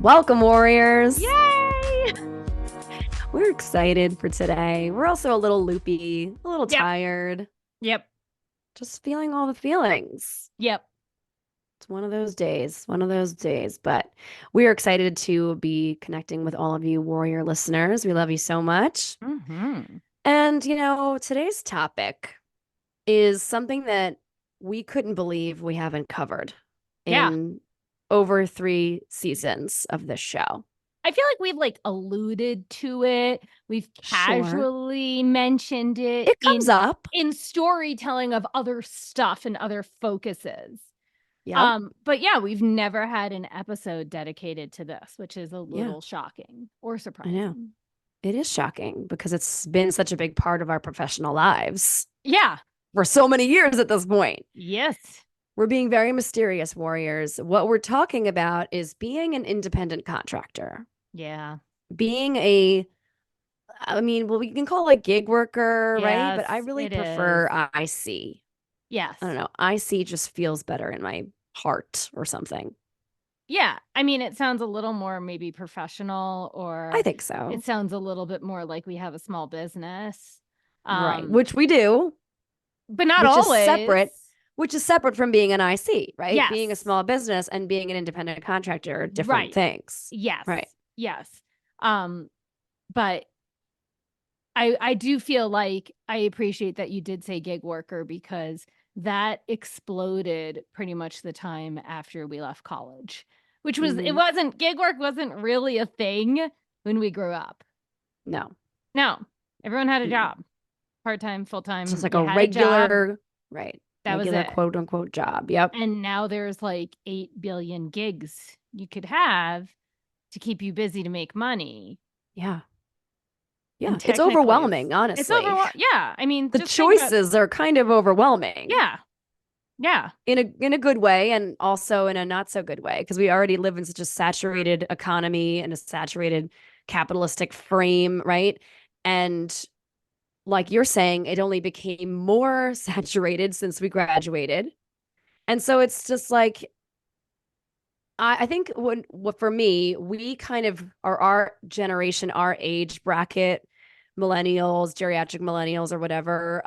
Welcome, Warriors. Yay! We're excited for today. We're also a little loopy, a little Yep. tired, Yep. just feeling all the feelings. Yep. It's one of those days. But we are excited to be connecting with all of you Warrior listeners. We love you so much. Mm-hmm. And, today's topic is something that we couldn't believe we haven't covered Yeah. in over 3 seasons of this show. I feel like we've alluded to it. We've Sure. casually mentioned it It comes up. in storytelling of other stuff and other focuses. Yep. But yeah, we've never had an episode dedicated to this, which is a Yeah, little shocking or I know. surprising. It is shocking because it's been such a big part of our professional lives Yeah. for so many years at this point. Yes. We're being very mysterious, Warriors. What we're talking about is being an independent contractor, Yeah. being well, we can call it like gig worker, right? Yes, But I really it is. prefer IC. Yes. I don't know. IC just feels better in my heart or something. Yeah, I mean, it sounds a little more maybe professional, I or think it so. sounds a little bit more like we have a small business. Right. Um, Which we do, but not which is always. separate from being an IC, right? Being a Yes. small business and being an independent contractor are different Right. things. Yes. Right. Yes. Um, but I do feel like I appreciate that you did say gig worker, because that exploded pretty much the time after we left college, which was, it Hmm. wasn't, gig work wasn't really a thing when we grew up. No. No, everyone had a Mm. job, part-time, It's just full-time. like You a had a job, regular, right. that was Regular it. quote unquote job. Yep. And now there's like 8 billion gigs you could have to keep you busy to make money. Yeah. Yeah. And It's technically overwhelming, it's honestly. over. Yeah. I mean, The just think about, choices are kind of overwhelming yeah. Yeah. in a good way and also in a not so good way because we already live in such a saturated economy and a saturated capitalistic frame, right? And like you're saying, it only became more saturated since we graduated. And so it's just like I think what for me, we kind of are our generation, our age bracket, millennials, geriatric millennials, or whatever,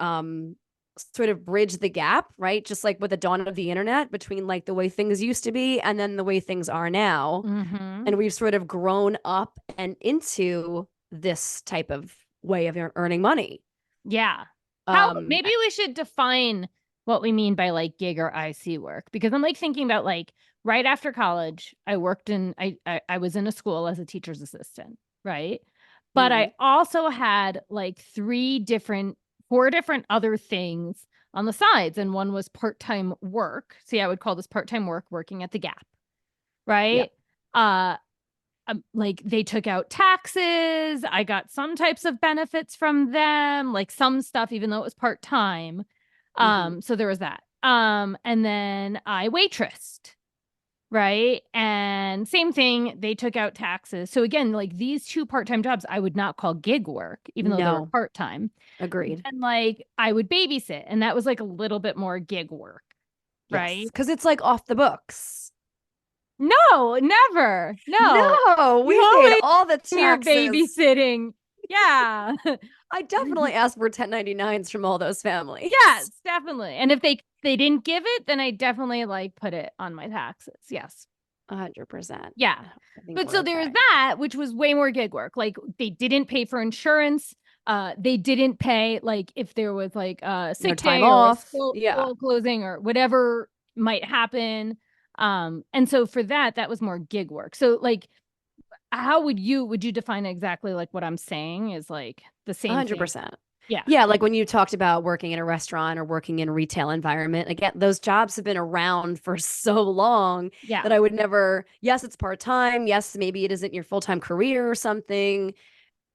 sort of bridge the gap, right? Just like with the dawn of the internet between like the way things used to be and then the way things are now. Mm-hmm. And we've sort of grown up and into this type of way of earning money. Yeah. How, Um, maybe we should define what we mean by like gig or IC work, because I'm like thinking about like right after college, I worked in, I was in a school as a teacher's assistant, right? But I mhm. also had like 4 different other things on the sides, and one was part-time work. See, I would call this part-time work, working at the Gap, right? Yep. Uh like they took out taxes. I got some types of benefits from them, like some stuff, even though it was part time. Hmm. So there was that. And then I waitressed, right? And same thing, they took out taxes. So again, like these 2 part-time jobs, I would not call gig work, even though they were No, part-time. agreed. And like I would babysit, and that was like a little bit more gig work, Yes, right? because it's like off the books. No, never. No. No, You we paid always, all the you're taxes. babysitting. Yeah. I definitely asked for 1099s from all those families. Yes, definitely. And if they didn't give it, then I definitely like put it on my taxes. Yes. 100%. Yeah. I think But we're so there's okay. that, which was way more gig work. Like they didn't pay for insurance. They didn't pay like if there was like a No sick time day or a off. school Yeah. closing or whatever might happen. And so for that, that was more gig work. So like how would you define exactly like what I'm saying is like the same thing? 100%. Yeah. Yeah, like when you talked about working in a restaurant or working in a retail environment, again, those jobs have been around for so long Yeah. that I would never, yes, it's part-time. Yes, maybe it isn't your full-time career or something.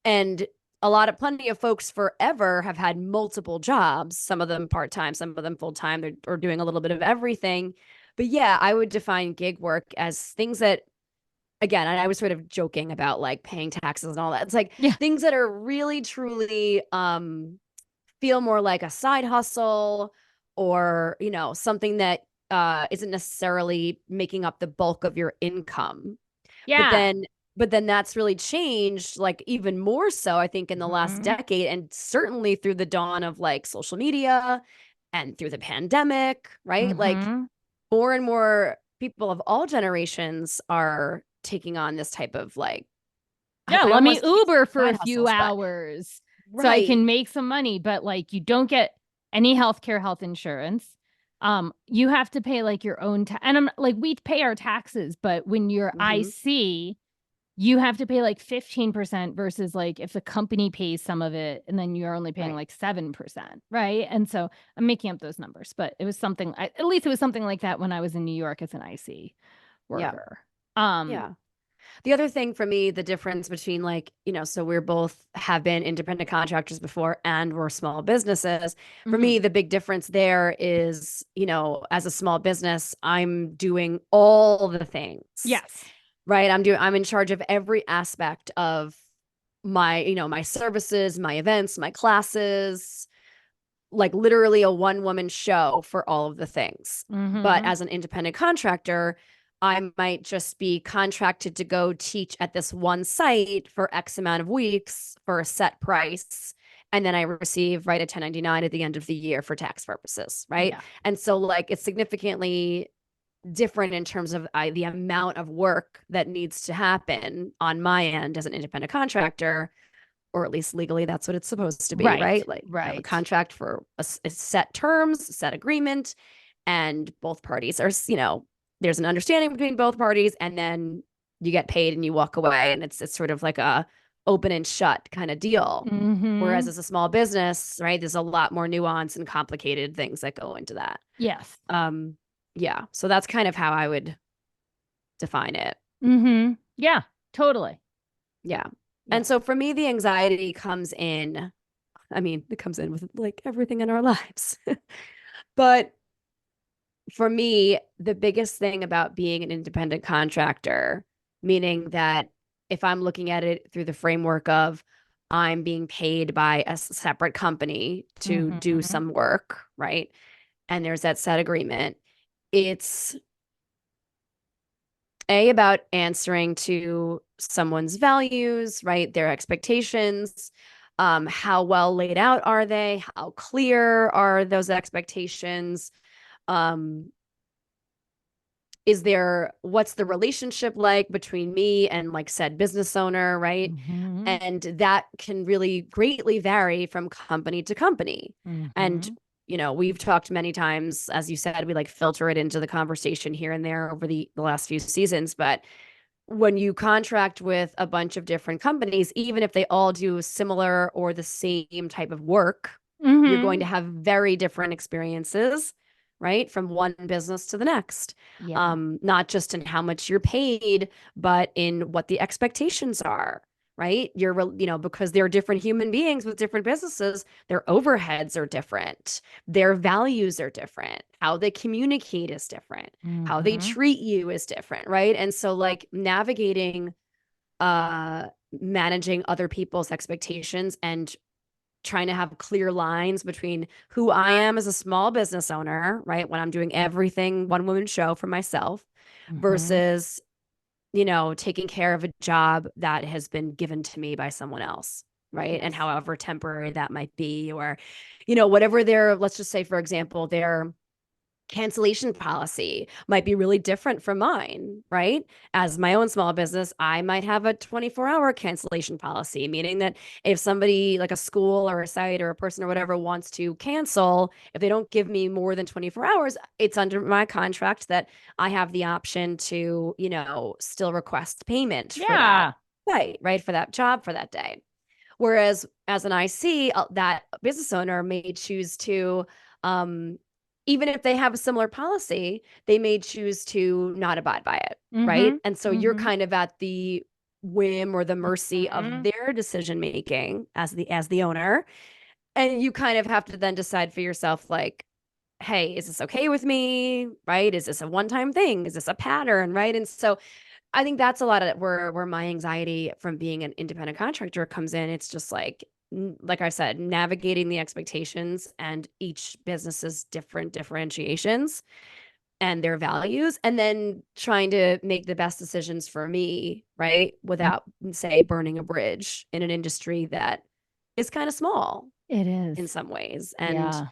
And plenty of folks forever have had multiple jobs, some of them part-time, some of them full-time. They're doing a little bit of everything. But yeah, I would define gig work as things that, again, and I was sort of joking about like paying taxes and all that. It's like Yeah. things that are really truly feel more like a side hustle or, something that isn't necessarily making up the bulk of your income. But Yeah. then but then that's really changed like even more so I think in the last Mhm. decade and certainly through the dawn of like social media and through the pandemic, right? Like Mhm. more and more people of all generations are taking on this type of like Yeah, I let me almost can't say Uber for a side few hustles, but hours so I right. can make some money, but like you don't get any healthcare, health insurance. You have to pay like your own and I'm like we pay our taxes, but when you're Hmm. IC, you have to pay like 15% versus like if the company pays some of it and then you're only paying Right. like 7%, right? And so I'm making up those numbers, but it was something at least it was something like that when I was in New York as an IC Yeah. worker. Um, Yeah. The other thing for me, the difference between like, so we're both have been independent contractors before and we're small businesses. For mhm. me, the big difference there is, as a small business, I'm doing all the things, Yes. right? I'm in charge of every aspect of my services, my events, my classes, like literally a one woman show for all of the things. But Mhm. as an independent contractor, I might just be contracted to go teach at this one site for X amount of weeks for a set price. And then I receive right a 1099 at the end of the year for tax purposes. Right. Yeah. And so, like, it's significantly different in terms of the amount of work that needs to happen on my end as an independent contractor, or at least legally that's what it's supposed to be, Right. right? Like you have a Right. contract for a set terms, set agreement, and both parties are, there's an understanding between both parties, and then you get paid and you walk away, and it's sort of like a open and shut kind of deal. Whereas Mhm. as a small business, right, there's a lot more nuance and complicated things that go into that. Yes. Um, yeah, so that's kind of how I would define it. Mhm. Yeah, totally. Yeah. Yeah. And so for me, the anxiety comes in. I mean, it comes in with like everything in our lives. But for me, the biggest thing about being an independent contractor, meaning that if I'm looking at it through the framework of I'm being paid by a separate company to do Mhm. some work, right? And there's that set agreement, it's about answering to someone's values, right? Their expectations. How well laid out are they? How clear are those expectations? Um, what's the relationship like between me and like said business owner, right? Mhm. And that can really greatly vary from company to company. And Mhm. we've talked many times, as you said, we like filter it into the conversation here and there over the last few seasons. But when you contract with a bunch of different companies, even if they all do similar or the same type of work, you're going to Mhm. have very different experiences, right? From one business to the next. Yeah. Not just in how much you're paid, but in what the expectations are, right? Because they're different human beings with different businesses, their overheads are different, their values are different, how they communicate is different, how they Mhm. treat you is different, right? And so like navigating uh managing other people's expectations and trying to have clear lines between who I am as a small business owner, right? When I'm doing everything one woman show for myself Mhm. versus, taking care of a job that has been given to me by someone else, right? And Yes. however temporary that might be, or, whatever let's just say, for example, their cancellation policy might be really different from mine, right? As my own small business, I might have a 24-hour cancellation policy, meaning that if somebody like a school or a site or a person or whatever wants to cancel, if they don't give me more than 24 hours, it's under my contract that I have the option to, still request payment for that Yeah. site, right? For that job for that day. Whereas as an IC, that business owner may choose to, um, even if they have a similar policy, they may choose to not abide by it, right? Mhm. And so you're Mhm. kind of at the whim or the mercy of Mhm. their decision making as the owner, and you kind of have to then decide for yourself, like, hey, is this okay with me? Right? Is this a one time thing? Is this a pattern? Right? And so I think that's a lot of where my anxiety from being an independent contractor comes in. It's just like I said, navigating the expectations and each business's different differentiations and their values, and then trying to make the best decisions for me, right? Without, say, burning a bridge in an industry that is kind of small It is. in some ways. And Yeah.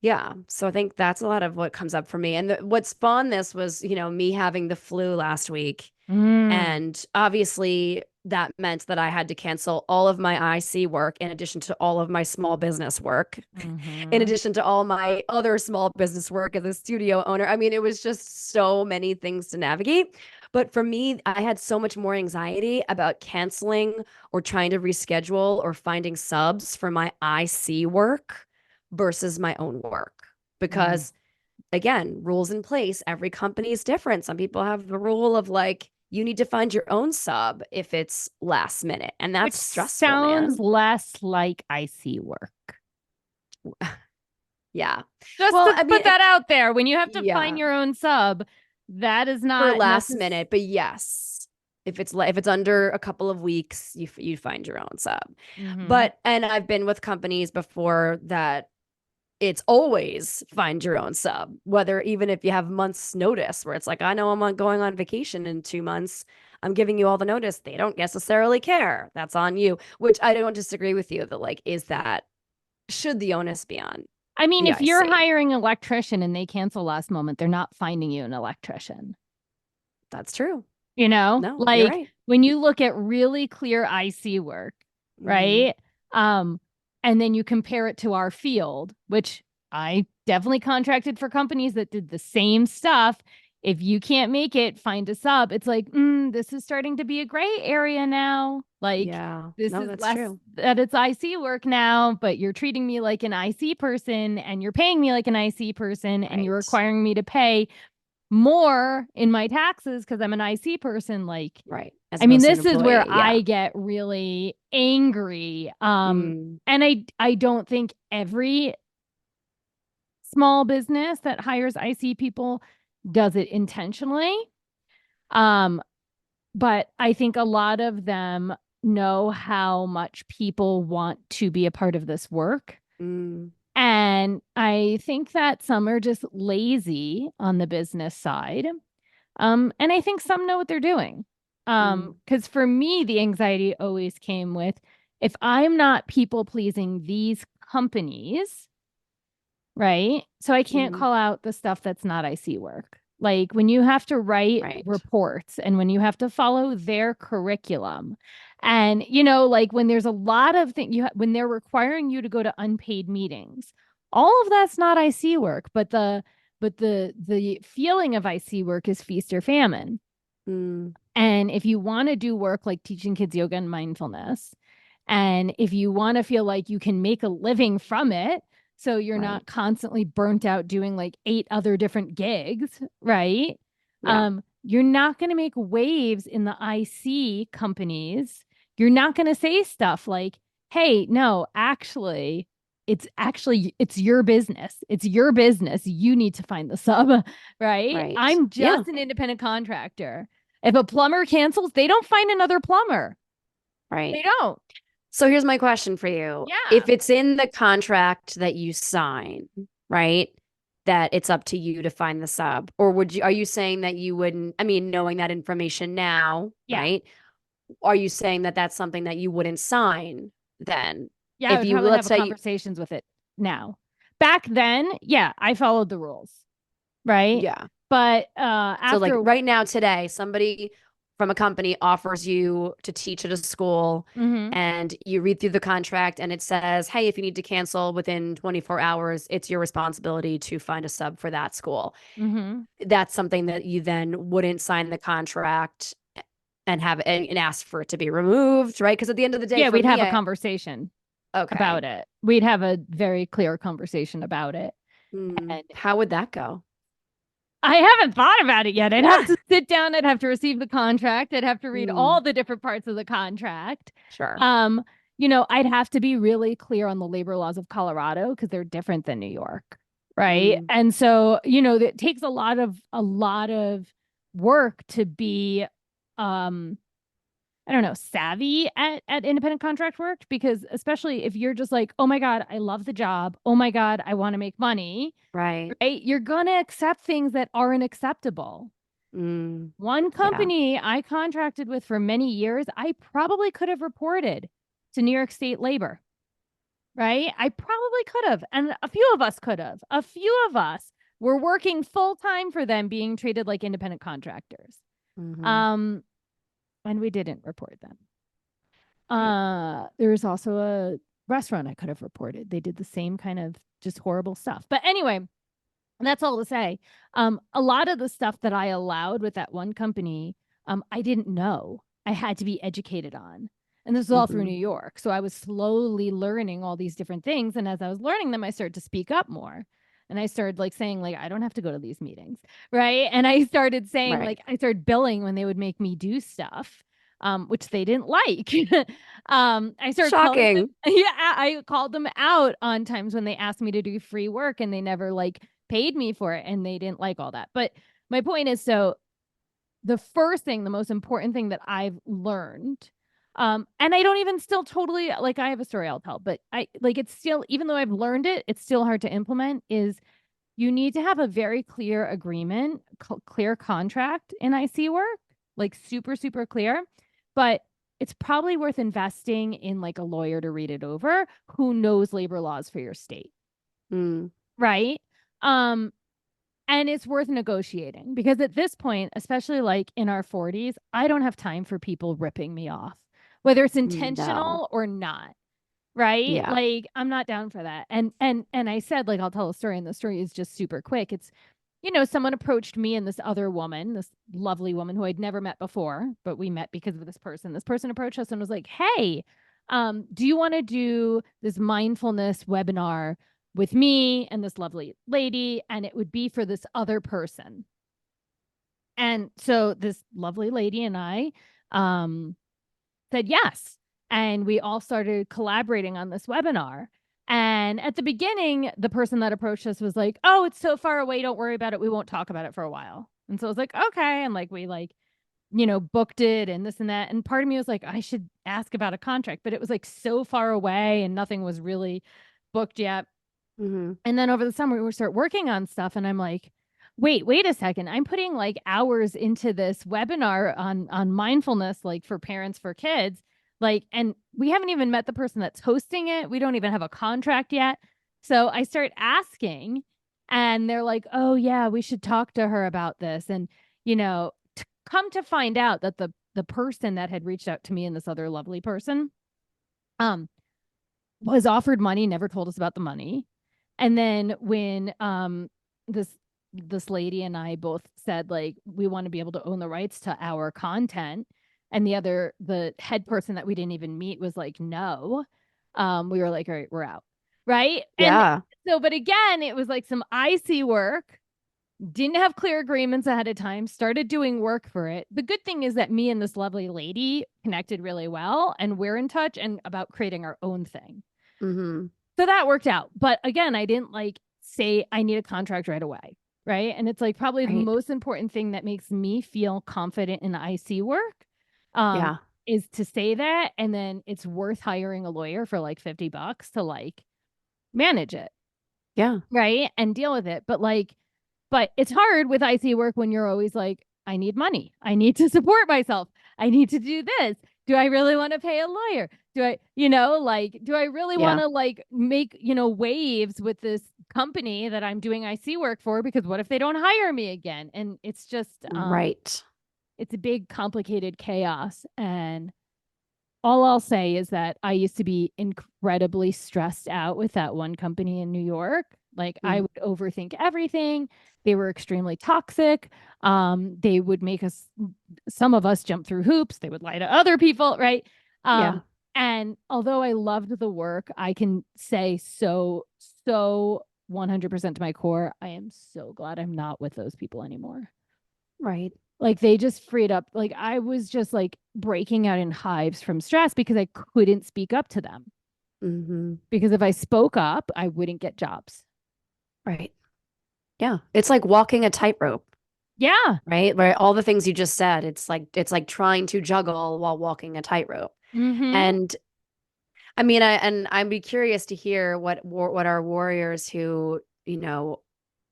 yeah, so I think that's a lot of what comes up for me. And what spawned this was, me having the flu last week. Mm. And obviously, that meant that I had to cancel all of my IC work in addition to all of my small business work, in Mm-hmm. addition to all my other small business work as a studio owner. I mean, it was just so many things to navigate. But for me, I had so much more anxiety about canceling or trying to reschedule or finding subs for my IC work versus my own work. Mm. Because again, rules in place. Every company is different. Some people have the rule of like, you need to find your own sub if it's last minute. And Which that's stressful, sounds man. less like IC work. Yeah. Just Well, to I mean, put that out there, when you have to find yeah, your own sub, that is for not last necessary. minute, but yes. If it's under a couple of weeks, you find your own sub. Mm-hmm. But and I've been with companies before that it's always find your own sub, whether even if you have months notice where it's like, I know I'm going on vacation in 2 months. I'm giving you all the notice. They don't necessarily care. That's on you, which I don't disagree with you that like, should the onus be on I mean, the if you're IC? hiring an electrician and they cancel last moment, they're not finding you an electrician. That's true. You know, No, you're like right. when you look at really clear IC work, Hmm. right? Um, and then you compare it to our field, which I definitely contracted for companies that did the same stuff. If you can't make it, find a sub. It's like, this is starting to be a gray area now. Like, Yeah. this No, is that's less true. that it's IC work now, but you're treating me like an IC person and you're paying me like an IC person and you're Right. requiring me to pay more in my taxes because I'm an IC person. Like, Right. As I mean, opposed to an this is where employee. Yeah. I get really angry. Mm, And I don't think every small business that hires IC people does it intentionally. Um, but I think a lot of them know how much people want to be a part of this work. mm, And I think that some are just lazy on the business side. And I think some know what they're doing. mm. Because for me, the anxiety always came with if I'm not people pleasing these companies, right? So I can't Hmm. call out the stuff that's not IC work. Like when you have to write Right. reports and when you have to follow their curriculum, and like when there's a lot of things when they're requiring you to go to unpaid meetings, all of that's not IC work, but the feeling of IC work is feast or famine. Mm, And if you want to do work like teaching kids yoga and mindfulness, and if you want to feel like you can make a living from it, so you're right. not constantly burnt out doing like 8 other different gigs, right? Yeah. You're not going to make waves in the IC companies. You're not going to say stuff like, "Hey, no, it's your business. It's your business. You need to find the sub," right? Right. I'm Yeah. just an independent contractor. If a plumber cancels, they don't find another plumber. Right. They don't. So here's my question for you. Yeah. If it's in the contract that you sign, right, that it's up to you to find the sub, or are you saying that you wouldn't, I mean, knowing that information now, Yeah. right? Are you saying that that's something that you wouldn't sign then? Yeah, I If would you, probably let's have say, conversations with it now. Back then, yeah, I followed the rules, right? yeah. But So like after right now today, somebody from a company offers you to teach at a school hmm and you read through the contract and it says, "Hey, if you need to cancel within 24 hours, it's your responsibility to find a sub for that school." hmm That's something that you then wouldn't sign the contract and have and ask for it to be removed, right? Because at the end of the day, yeah, for we'd me, have a I conversation about okay. it. We'd have a very clear conversation about it. And How would that go? I haven't thought about it yet. I'd have Yeah. to sit down, I'd have to receive the contract, I'd have to read Mm, all the different parts of the contract. sure. Um, I'd have to be really clear on the labor laws of Colorado because they're different than New York, right? Mm, And so, it takes a lot of work to be um I don't know, savvy at independent contract work, because especially if you're just like, oh my God, I love the job. Oh my God, I want to make money, Right. right? You're going to accept things that aren't acceptable. Mm, One yeah. company I contracted with for many years, I probably could have reported to New York State Labor, right? I probably could have. And a few of us could have. A few of us were working full time for them, being treated like independent contractors. Hmm. Um, and we didn't report them. Right. There was also a restaurant I could have reported. They did the same kind of just horrible stuff. But anyway, that's all to say. A lot of the stuff that I allowed with that one company, I didn't know. I had to be educated on. And this was all through Hmm. New York. So I was slowly learning all these different things. And as I was learning them, I started to speak up more. And I started like saying, like, I don't have to go to these meetings. Right. And I started saying, Right. like, I started billing when they would make me do stuff. Which they didn't like. I started calling them, Shocking. yeah, I called them out on times when they asked me to do free work and they never like paid me for it, and they didn't like all that. But my point is, so the first thing, the most important thing that I've learned, and I don't even still totally like, I have a story I'll tell, but I like, it's still, even though I've learned it, it's still hard to implement, is you need to have a very clear agreement, clear contract in IC work, like super, super clear. But it's probably worth investing in like a lawyer to read it over who knows labor laws for your state. Mm, Right. Um, and it's worth negotiating, because at this point, especially like in our 40s, I don't have time for people ripping me off, whether it's no. intentional or not. Right? Yeah. Like, I'm not down for that. And I said, like, I'll tell a story, and the story is just super quick. It's, someone approached me and this other woman, this lovely woman who I'd never met before, but we met because of this person. This person approached us and was like, hey, do you want to do this mindfulness webinar with me and this lovely lady? And it would be for this other person. And so this lovely lady and I said yes. And we all started collaborating on this webinar. And at the beginning, the person that approached us was like, oh, it's so far away. Don't worry about it. We won't talk about it for a while. And so I was like, okay. And like, we like, booked it and this and that. And part of me was like, I should ask about a contract, but it was like so far away and nothing was really booked yet. Hmm. And then over the summer, we start working on stuff. And I'm like, wait a second. I'm putting like hours into this webinar on mindfulness, like for parents, for kids. Like, and we haven't even met the person that's hosting it. We don't even have a contract yet. So I start asking, and they're like, oh yeah, we should talk to her about this. And, come to find out that the person that had reached out to me and this other lovely person, um, was offered money, never told us about the money. And then when this this lady and I both said, like, we want to be able to own the rights to our content, and the head person that we didn't even meet was like, no, we were like, all right, we're out. Right. And Yeah. so, but again, it was like some IC work, didn't have clear agreements ahead of time, started doing work for it. The good thing is that me and this lovely lady connected really well, and we're in touch and about creating our own thing. Hmm. So that worked out. But again, I didn't like say I need a contract right away. Right. And it's like probably the Right. most important thing that makes me feel confident in the IC work, um, Yeah. is to say that. And then it's worth hiring a lawyer for like $50 to like manage it. Yeah. Right. And deal with it. But it's hard with IC work when you're always like, I need money. I need to support myself. I need to do this. Do I really want to pay a lawyer? Do I really want Yeah. to like make, waves with this company that I'm doing IC work for? Because what if they don't hire me again? And it's just, Right. it's a big, complicated chaos. And all I'll say is that I used to be incredibly stressed out with that one company in New York. Like, I Mm. would overthink everything. They were extremely toxic. They would make some of us jump through hoops. They would lie to other people, right? Yeah. And although I loved the work, I can say so 100% to my core, I am so glad I'm not with those people anymore. Right. Like, they just freed up. Like, I was just like breaking out in hives from stress because I couldn't speak up to them. Hmm. Because if I spoke up, I wouldn't get jobs. Right. Yeah. It's like walking a tightrope. Yeah. right? Right. All the things you just said. It's like trying to juggle while walking a tightrope. Mm-hmm. And I mean, I'd be curious to hear what our warriors who,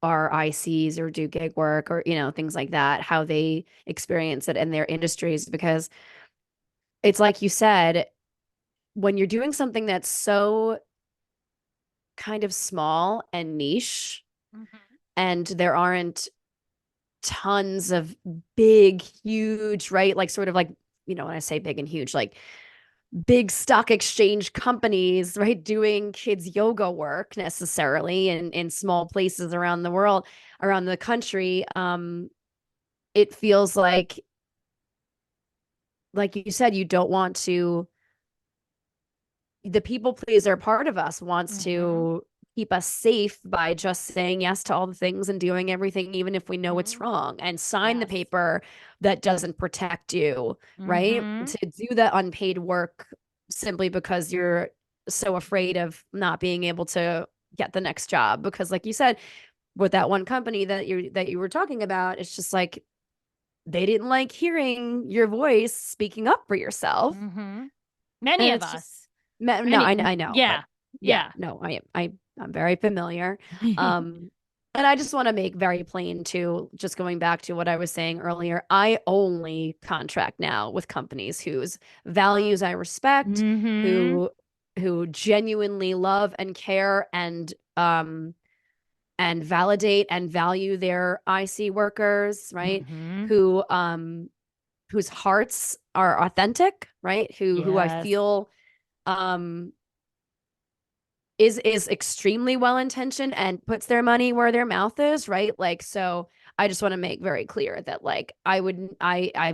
are ICs or do gig work or, things like that, how they experience it in their industries, because it's like you said, when you're doing something that's so kind of small and niche, Mm-hmm. and there aren't tons of big, huge, right? Like sort of like, when I say big and huge, like big stock exchange companies, right, doing kids yoga work necessarily in small places around the world, around the country. It feels like you said, you don't want to, the people pleaser part of us wants Mm-hmm. to keep us safe by just saying yes to all the things and doing everything, even if we know it's Mm-hmm. wrong, and sign the Yes. paper that doesn't protect you, right? Mm-hmm. To do the unpaid work simply because you're so afraid of not being able to get the next job. Because, like you said, with that one company that you were talking about, it's just like they didn't like hearing your voice speaking up for yourself. Mm-hmm. Many And of it's just us. no, Many. I know, but Yeah. yeah, Yeah. no, I'm very familiar. And I just want to make very plain too, just going back to what I was saying earlier, I only contract now with companies whose values I respect, Mm-hmm. who genuinely love and care and validate and value their IC workers, right? Mm-hmm. Who whose hearts are authentic, right? Who I Yes. feel um is extremely well intentioned and puts their money where their mouth is, right? Like, so I just want to make very clear that like I've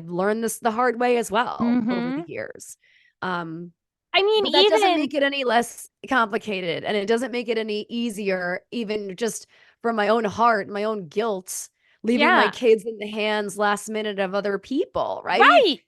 learned this the hard way as well over the Mm-hmm. years. Um, I mean, but that doesn't even, make it any less complicated, and it doesn't make it any easier, even just from my own heart, my own guilt, leaving my yeah, kids in the hands last minute of other people, right? right.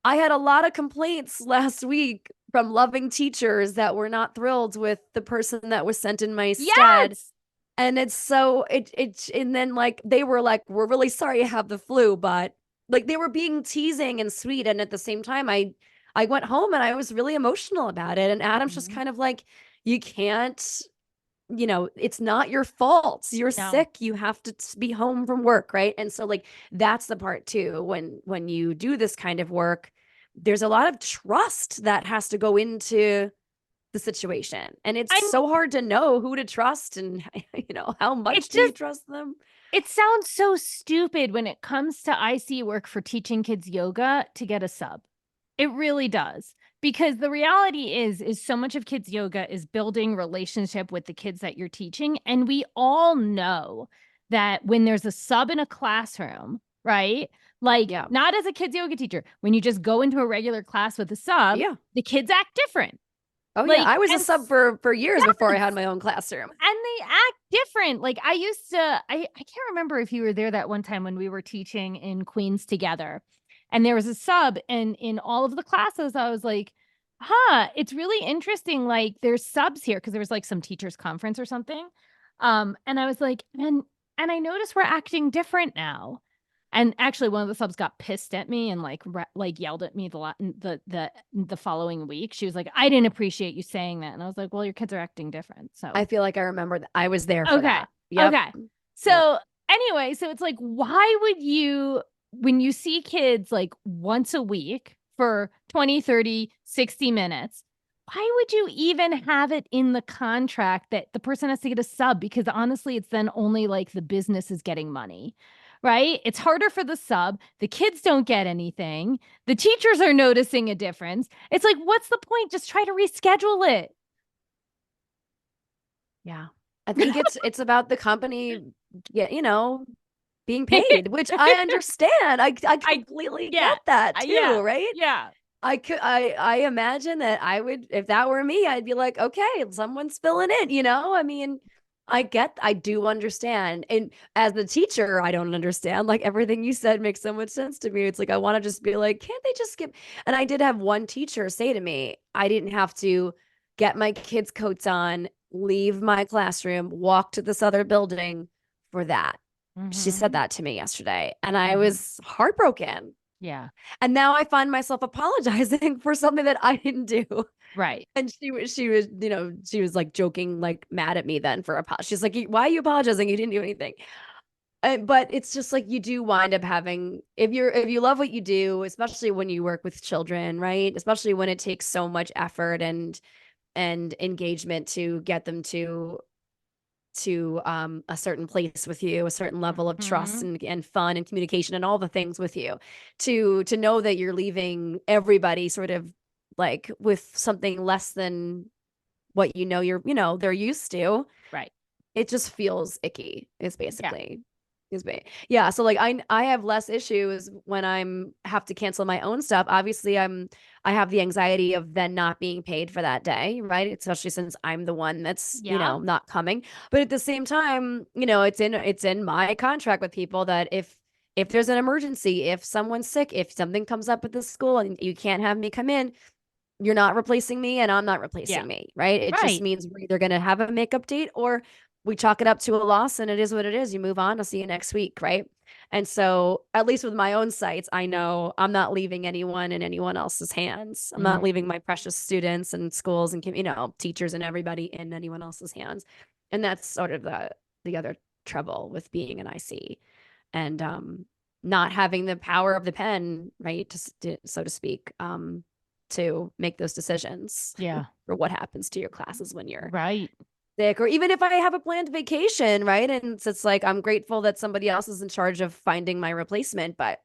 I had a lot of complaints last week from loving teachers that were not thrilled with the person that was sent in my stead. Yes. And it's so and then like they were like, we're really sorry you have the flu, but like they were being teasing and sweet. And at the same time, I went home and I was really emotional about it. And Adam's just Mhm. kind of like, you can't, it's not your fault. You're No. sick. You have to be home from work, right? And so like that's the part too. When you do this kind of work, there's a lot of trust that has to go into the situation. And it's I'm, so hard to know who to trust and how it much do you just, trust them? it sounds so stupid when it comes to IC work for teaching kids yoga to get a sub. It really does. Because the reality is so much of kids yoga is building relationship with the kids that you're teaching. And we all know that when there's a sub in a classroom, right? Like Yeah. not as a kids yoga teacher, when you just go into a regular class with a sub, Yeah. the kids act different. Oh yeah. Like, I was a and sub for years before I had yes, my own classroom. and they act different. Like I used to, I can't remember if you were there that one time when we were teaching in Queens together. And there was a sub, and in all of the classes, I was like, huh, it's really interesting. Like there's subs here because there was like some teachers' conference or something. And I was like, and I noticed we're acting different now. And actually, one of the subs got pissed at me and like yelled at me the following week. She was like, "I didn't appreciate you saying that," and I was like, "Well, your kids are acting different." So I feel like I remember that I was there for okay, that. Yep. okay. Yep. So anyway, so it's like, why would you, when you see kids like once a week for 20, 30, 60 minutes, why would you even have it in the contract that the person has to get a sub? Because honestly, it's then only like the business is getting money, right? It's harder for the sub. The kids don't get anything. The teachers are noticing a difference. It's like, what's the point? Just try to reschedule it. Yeah. I think it's about the company, yeah, being paid, which I understand. I I, completely yeah, get that too, yeah, right? yeah. I imagine that I would, if that were me, I'd be like, okay, someone's filling in. I mean, I do understand. And as the teacher, I don't understand. Like everything you said makes so much sense to me. It's like I want to just be like, can't they just skip? And I did have one teacher say to me, I didn't have to get my kids' coats on, leave my classroom, walk to this other building for that. She said Mm-hmm. that to me yesterday, and I Mm-hmm. was heartbroken. Yeah. And now I find myself apologizing for something that I didn't do. Right. And she was, she was like joking, like mad at me then for apology. She's like, why are you apologizing? You didn't do anything. But it's just like you do wind up having, if you love what you do, especially when you work with children, right? Especially when it takes so much effort and engagement to get them to a certain place with you, a certain level of trust Mm-hmm. and fun and communication and all the things with you, to know that you're leaving everybody sort of like with something less than what they're used to. Right. It just feels icky is Yeah. basically is ba- yeah. So like I have less issues when I'm have to cancel my own stuff. Obviously I have the anxiety of then not being paid for that day, right? Especially since I'm the one that's, Yeah. not coming. But at the same time, it's in my contract with people that if there's an emergency, if someone's sick, if something comes up at the school and you can't have me come in, you're not replacing me and I'm not Yeah. replacing me, right? It just Right. means we're either going to have a makeup date or we chalk it up to a loss and it is what it is. You move on. I'll see you next week, right? And so, at least with my own sites, I know I'm not leaving anyone in anyone else's hands. I'm not Mm-hmm. leaving my precious students and schools and teachers and everybody in anyone else's hands. And that's sort of the other trouble with being an IC and not having the power of the pen, right, so to speak, to make those decisions Yeah. for what happens to your classes when you're Right. sick, or even if I have a planned vacation, right? And it's like I'm grateful that somebody else is in charge of finding my replacement, but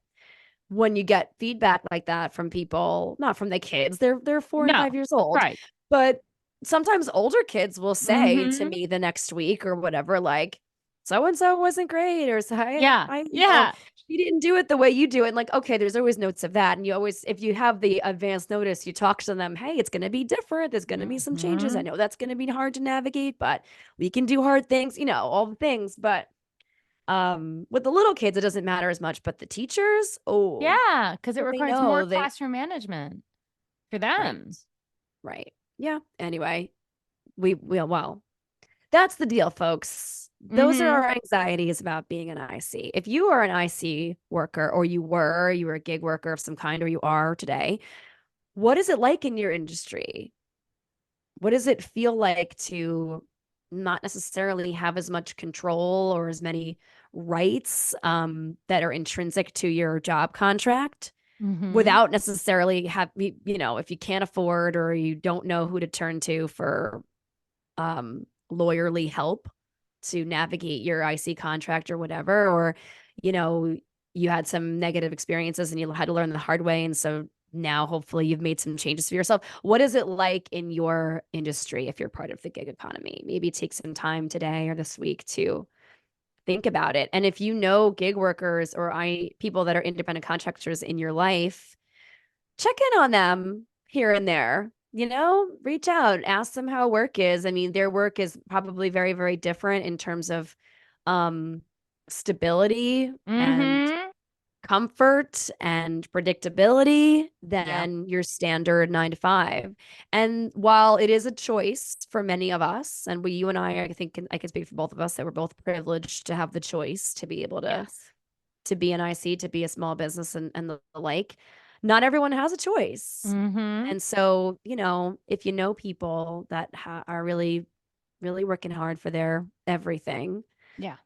when you get feedback like that from people, not from the kids, they're 4 and 5 No. years old, Right. but sometimes older kids will say to Mm-hmm. me the next week or whatever, like, so and so wasn't great, or so Yeah. I Yeah. she didn't do it the way you do it. And like, okay, there's always notes of that. And you always, if you have the advance notice, you talk to them, hey, it's gonna be different. There's gonna be some changes. I Mm-hmm. know that's gonna be hard to navigate, but we can do hard things, all the things. But with the little kids, it doesn't matter as much. But the teachers, oh, Yeah. Because it they requires more know they classroom management for right. them. Right. Yeah. Anyway, well, that's the deal, folks. Those are Mm-hmm. our anxieties about being an IC. If you are an IC worker, or you were a gig worker of some kind, or you are today, what is it like in your industry? What does it feel like to not necessarily have as much control or as many rights that are intrinsic to your job contract, Mm-hmm. without necessarily if you can't afford or you don't know who to turn to for lawyerly help to navigate your IC contract or whatever, or you know, you had some negative experiences and you had to learn the hard way. And so now hopefully you've made some changes for yourself. What is it like in your industry if you're part of the gig economy? Maybe take some time today or this week to think about it. And if you know gig workers or people that are independent contractors in your life, check in on them here and there. Reach out, ask them how work is. I mean, their work is probably very, very different in terms of um, stability and Mm-hmm. comfort and predictability Yep. than your standard 9 to 5. And while it is a choice for many of us, and you and I think I can speak for both of us that we're both privileged to have the choice to be able Yes. to be an IC, to be a small business and the like. Not everyone has a choice. Mm-hmm. And so, if you know people that are really, really working hard for their everything, Yeah.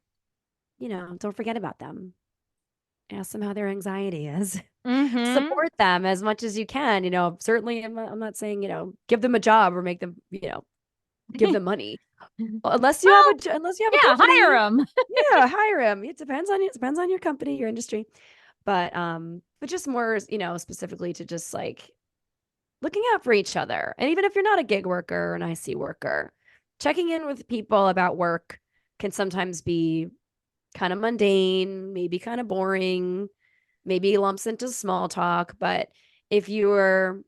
don't forget about them. Ask them how their anxiety is. Mm-hmm. Support them as much as you can. Certainly, I'm not saying, give them a job or make them, give them money. Well, Unless you have a yeah, hire company, them. yeah, hire them. It depends on your company, your industry. But just more, specifically to just like looking out for each other. And even if you're not a gig worker or an IC worker, checking in with people about work can sometimes be kind of mundane, maybe kind of boring, maybe lumps into small talk. But if you're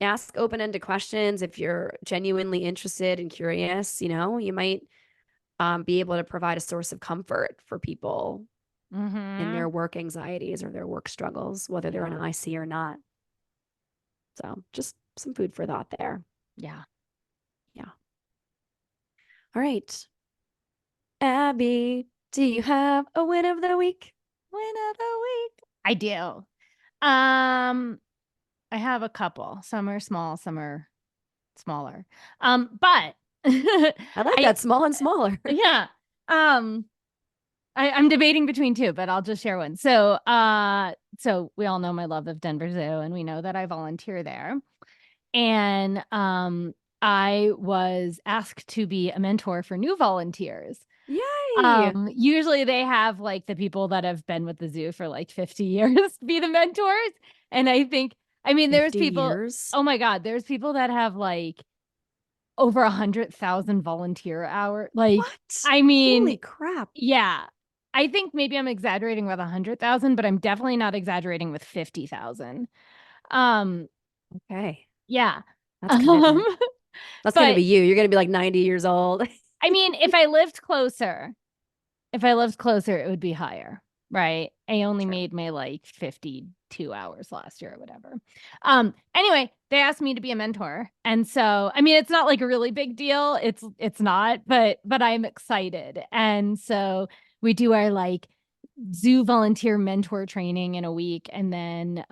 ask open-ended questions, if you're genuinely interested and curious, you might be able to provide a source of comfort for people in Mm-hmm. their work anxieties or their work struggles, whether they're an Yeah. IC or not. So just some food for thought there. Yeah. Yeah. All right. Abby, Do you have a win of the week? Win of the week. I do. I have a couple. Some are small, some are smaller. But I like I that, small and smaller. yeah. Um, I'm debating between two, but I'll just share one. So we all know my love of Denver Zoo, and we know that I volunteer there. And I was asked to be a mentor for new volunteers. Yay! Usually they have like the people that have been with the zoo for like 50 years be the mentors. And I mean, there's 50 people, years? oh my God, there's people that have like over 100,000 volunteer hour. Like, What? I Holy mean, crap. yeah, I think maybe I'm exaggerating with 100,000, but I'm definitely not exaggerating with 50,000. Um, Okay. yeah. That's Um, commitment. That's going to but be you. You're going to be like 90 years old. I mean, if I lived closer, it would be higher, right? I only True. made my like 52 hours last year or whatever. Anyway, they asked me to be a mentor. And so, I mean, it's not like a really big deal. It's not, but I'm excited. And so we do our like zoo volunteer mentor training in a week, and then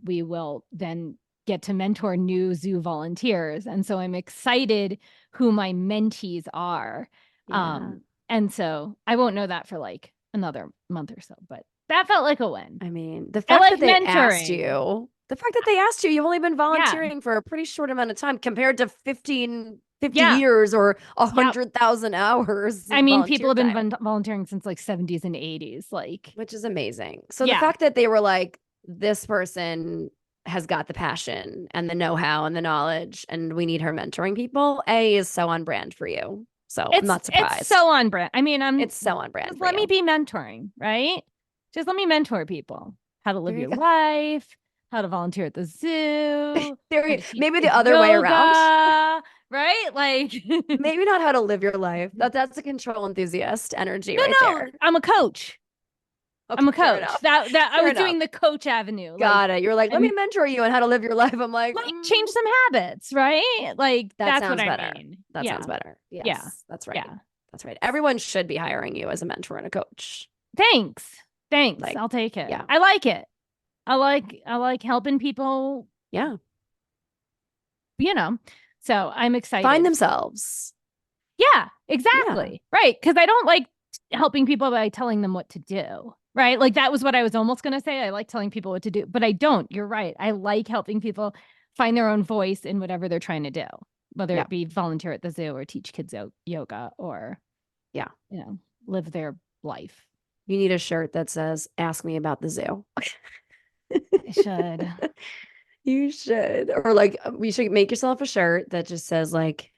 we will then get to mentor new zoo volunteers. And so I'm excited who my mentees are. Yeah. Um, and so I won't know that for like another month or so, but that felt like a win. I mean, the I fact like that they asked mentoring. you, the fact that they asked you, you've only been Yeah. volunteering for a pretty short amount of time compared to 50 Yeah. years or Yeah. 100,000 hours I of mean, people volunteer have been time, volunteering since like 70s and 80s. Like, which is amazing. So the yeah, fact that they were like, this person has got the passion and the know-how and the knowledge, and we need her mentoring people, A is so on brand for you. So I'm not it's surprised. so on brand. I mean, I'm It's so on brand just for let me you. be mentoring, right? Just let me mentor people. How to There live you your go. life, how to volunteer at the zoo, how to teach Maybe the kids other way around. yoga, right? Like, no, Maybe not how to live your life. That's a control enthusiast energy right no, there. I'm a coach. I'm Okay, a fair coach. enough. That I Fair was enough. doing the coach avenue. Like, Got it. You're like, let me I'm mentor you on how to live your life. I'm like, like change some habits, right? Like that that's what sounds I better. mean. That sounds Yeah. better. Yeah. Yes, that's right. Yeah. That's right. Everyone should be hiring you as a mentor and a coach. Thanks. Thanks. Like, I'll take it. yeah, I like it. I like helping people, yeah. you know. So I'm Find excited. themselves. Yeah, Yeah. exactly. Right. Because I don't like helping people by telling them what to do. Right. Like that was what I was almost going to say. I like telling people what to do, but I don't. You're right. I like helping people find their own voice in whatever they're trying to do, whether Yeah. it be volunteer at the zoo or teach kids yoga or, Yeah. live their life. You need a shirt that says, ask me about the zoo. I should. You should. Or like, we should make yourself a shirt that just says, like,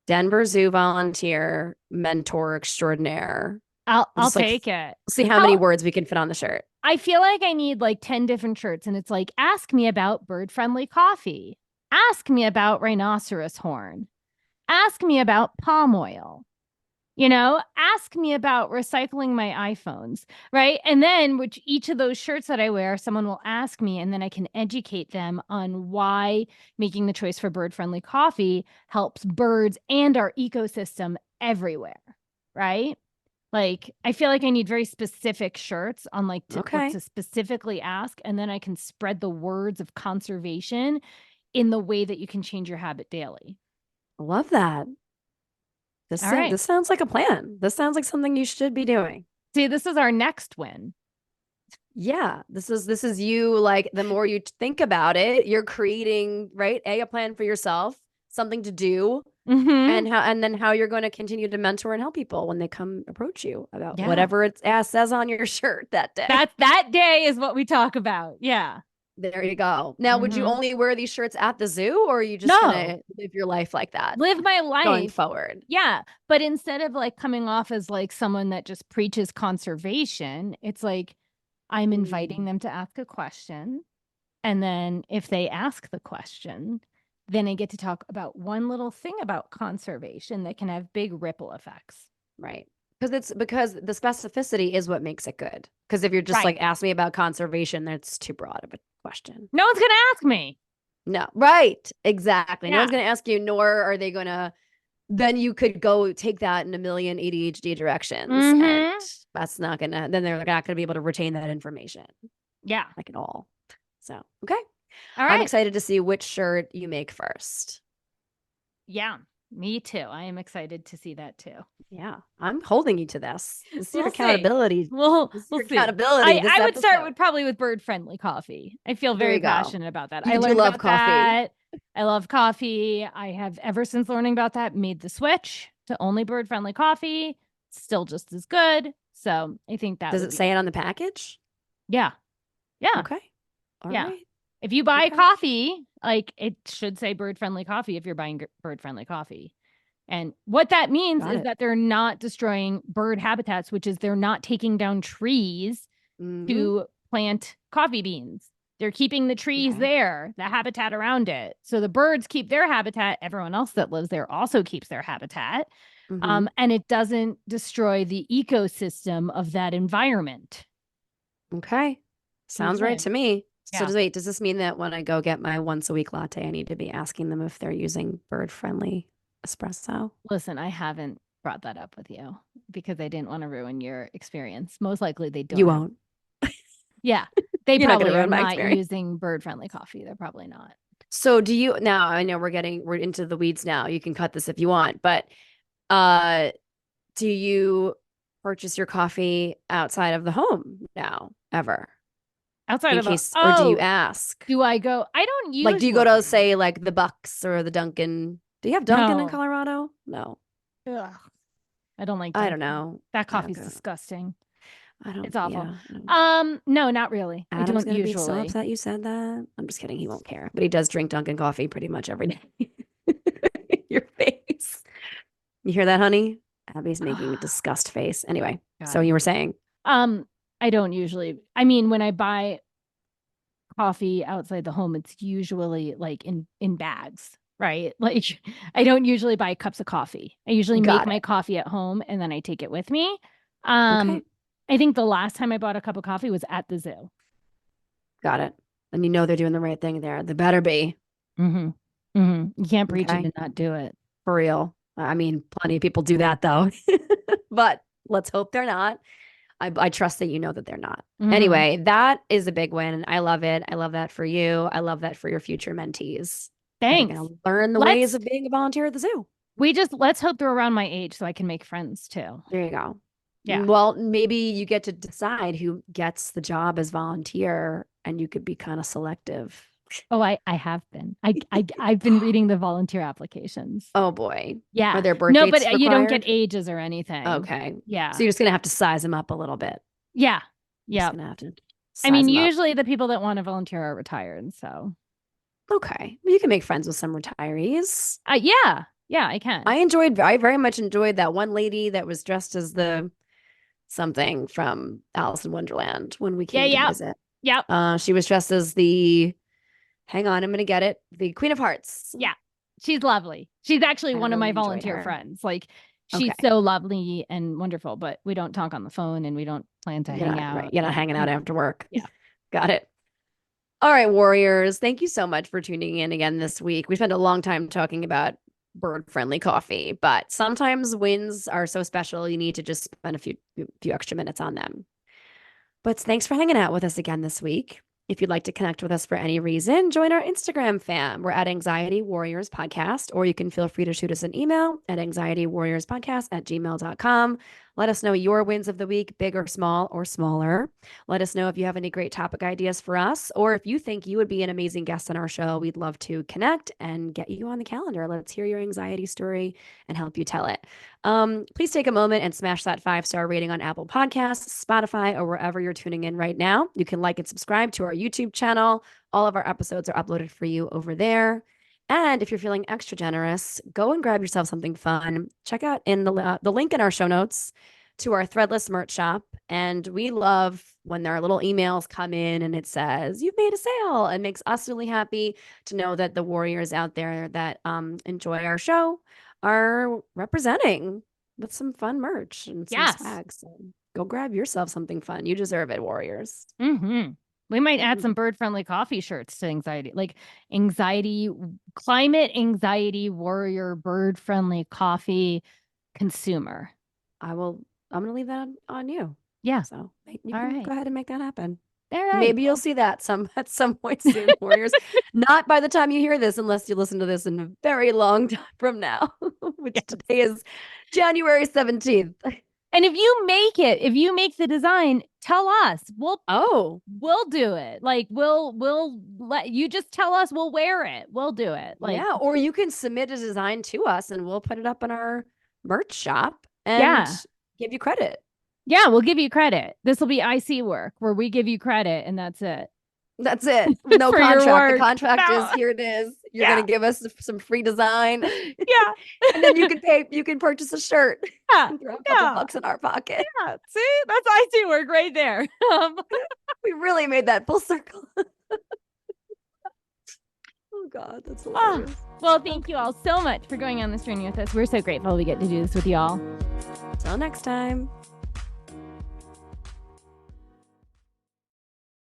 Denver Zoo volunteer mentor extraordinaire. We'll I'll just like take it. see how many How words we can fit on the shirt. I feel like I need like 10 different shirts, and it's like, ask me about bird friendly coffee. Ask me about rhinoceros horn. Ask me about palm oil. Ask me about recycling my iPhones, right? And then, which each of those shirts that I wear, someone will ask me, and then I can educate them on why making the choice for bird friendly coffee helps birds and our ecosystem everywhere, right? Like, I feel like I need very specific shirts on like what Okay. to specifically ask, and then I can spread the words of conservation in the way that you can change your habit daily. I love that. All right. This sounds like a plan. This sounds like something you should be doing. See, this is our next win. Yeah, this is you, like, the more you think about it, you're creating, right? A plan for yourself, something to do, Mm-hmm. and then how you're going to continue to mentor and help people when they come approach you about Yeah. whatever it says on your shirt that day. That day is what we talk about. Yeah. There you go. Now, would you Mm-hmm. only wear these shirts at the zoo, or are you just No, gonna live your life like that live my going life. forward? Yeah. But instead of like coming off as like someone that just preaches conservation, it's like I'm inviting Mm, them to ask a question. And then if they ask the question, then I get to talk about one little thing about conservation that can have big ripple effects. right. Because the specificity is what makes it good. Because if you're just Right. like, ask me about conservation, that's too broad of a question. No one's going to ask me. No, right. Exactly. No Yeah. one's going to ask you, nor are they going to, then you could go take that in a million ADHD directions. And, Mm-hmm. that's not gonna, then they're not gonna be able to retain that information Yeah. like at all. So, okay. All I'm right. excited to see which shirt you make first. Yeah. Me too. I am excited to see that too. Yeah, I'm holding you to this. This is your We'll see. accountability. This is We'll your see. accountability I this I would start episode. with probably with bird friendly coffee. I feel There very you go. passionate about that. I You do learned love about coffee. that. I love coffee. I have ever since learning about that made the switch to only bird friendly coffee. Still just as good. So I think that Does would it be say it on the package? yeah. Yeah. Okay. All Yeah. right. If you buy Okay. coffee, like it should say bird friendly coffee if you're buying bird friendly coffee. And what that means Got is it. that they're not destroying bird habitats, which is they're not taking down trees Mm-hmm. to plant coffee beans. They're keeping the trees Okay. there, the habitat around it. So the birds keep their habitat. Everyone else that lives there also keeps their habitat. Mm-hmm. And it doesn't destroy the ecosystem of that environment. Okay. Sounds right Win-win. to me. So Yeah. does this mean that when I go get my once a week latte, I need to be asking them if they're using bird friendly espresso? Listen, I haven't brought that up with you because I didn't want to ruin your experience. Most likely they You don't. won't. Yeah. They You're not going to probably are ruin my not experience. using bird friendly coffee. They're probably not. So do you now I know we're into the weeds now. You can cut this if you want, but uh do you purchase your coffee outside of the home now ever? Outside In of the case, or do you oh, ask? do I go? I don't Like, do you go to usually. say like the Bucks or the Dunkin'? Do you have Dunkin' in No. Colorado? No. Ugh. I don't like I don't Dunkin'. know. That I don't coffee's go. disgusting. I don't, It's awful. yeah. I don't. No, not really. I Adam's don't gonna be so usually. upset you said that. I'm just kidding. He won't care. But he does drink Dunkin' coffee pretty much every day. Your face. You hear that, honey? Abby's making a disgust face. Anyway, so God. you were saying, Um, I don't usually. I mean, when I buy coffee outside the home, it's usually like in bags, right? Like I don't usually buy cups of coffee. I usually make got my it. coffee at home and then I take it with me. Um, Okay, I think the last time I bought a cup of coffee was at the zoo. got it. And you know they're doing the right thing there. They better be. Mm-hmm. Mm-hmm. You can't preach it Okay, and not do it. for real. I mean, plenty of people do that though. But let's hope they're not. I trust that you know that they're not. Mm-hmm. Anyway, that is a big win. I love it. I love that for you. I love that for your future mentees that are going Thanks. to learn the ways Let's of being a volunteer at the zoo. let's hope they're around my age so I can make friends too. There you go. Yeah. Well, maybe you get to decide who gets the job as volunteer and you could be kind of selective. Oh, I have been. I've been reading the volunteer applications. Oh boy. Are Yeah. there birth No, but dates you don't get required? ages or anything. Okay. So Yeah. you're just going to have to size them up a little bit. Yeah. Just Yeah. going to have to I size mean, them up. usually the people that want to volunteer are retired. So, Okay. Well, you can make friends with some retirees. yeah. Yeah, I can. I very much enjoyed that one lady that was dressed as the something from Alice in Wonderland when we Yeah. came to Yeah. visit. Yep. She was dressed as hang on, I'm going to get it, the Queen of Hearts. Yeah. She's lovely. She's actually I one of my really enjoyed volunteer her. friends. Like, she's Okay. so lovely and wonderful, but we don't talk on the phone and we don't plan to You're hang not right. out. You're not And, hanging out after work. yeah. Got it. All right, Warriors. Thank you so much for tuning in again this week. We spent a long time talking about bird-friendly coffee, but sometimes wins are so special you need to just spend a few extra minutes on them. But thanks for hanging out with us again this week. If you'd like to connect with us for any reason, join our Instagram fam. We're at Anxiety Warriors Podcast, or you can feel free to shoot us an email at anxietywarriorspodcast@gmail.com. Let us know your wins of the week, big or small or smaller. Let us know if you have any great topic ideas for us, or if you think you would be an amazing guest on our show. We'd love to connect and get you on the calendar. Let's hear your anxiety story and help you tell it. Please take a moment and smash that 5-star rating on Apple Podcasts, Spotify, or wherever you're tuning in right now. You can like and subscribe to our YouTube channel. All of our episodes are uploaded for you over there. And if you're feeling extra generous, go and grab yourself something fun. Check out in the link in our show notes to our threadless merch shop. And we love when there are little emails come in and it says, you've made a sale. It makes us really happy to know that the warriors out there that enjoy our show are representing with some fun merch and some Yes. swag. So go grab yourself something fun. You deserve it, warriors. Mm-hmm. We might add some bird-friendly coffee shirts to anxiety, like anxiety, climate anxiety warrior, bird-friendly coffee consumer. I'm going to leave that on you. Yeah. So you All can right. go ahead and make that happen. All right. Maybe you'll see that at some point soon, Warriors. Not by the time you hear this, unless you listen to this in a very long time from now, which Yes. today is January 17th. And if you make the design, tell us. We'll do it. Like we'll let you just tell us, we'll wear it. We'll do it. Like, yeah, or you can submit a design to us and we'll put it up in our merch shop and yeah. give you credit. Yeah, we'll give you credit. This will be IC work where we give you credit and that's it. That's it. No For your contract. The work. contract is No. here it is. You're Yeah. gonna give us some free design. Yeah. And then you can purchase a shirt Yeah. and throw a couple Yeah. bucks in our pocket. Yeah. See, that's IC work right there. We really made that full circle. Oh God, that's hilarious. Well, thank you all so much for going on this journey with us. We're so grateful we get to do this with y'all. Till next time.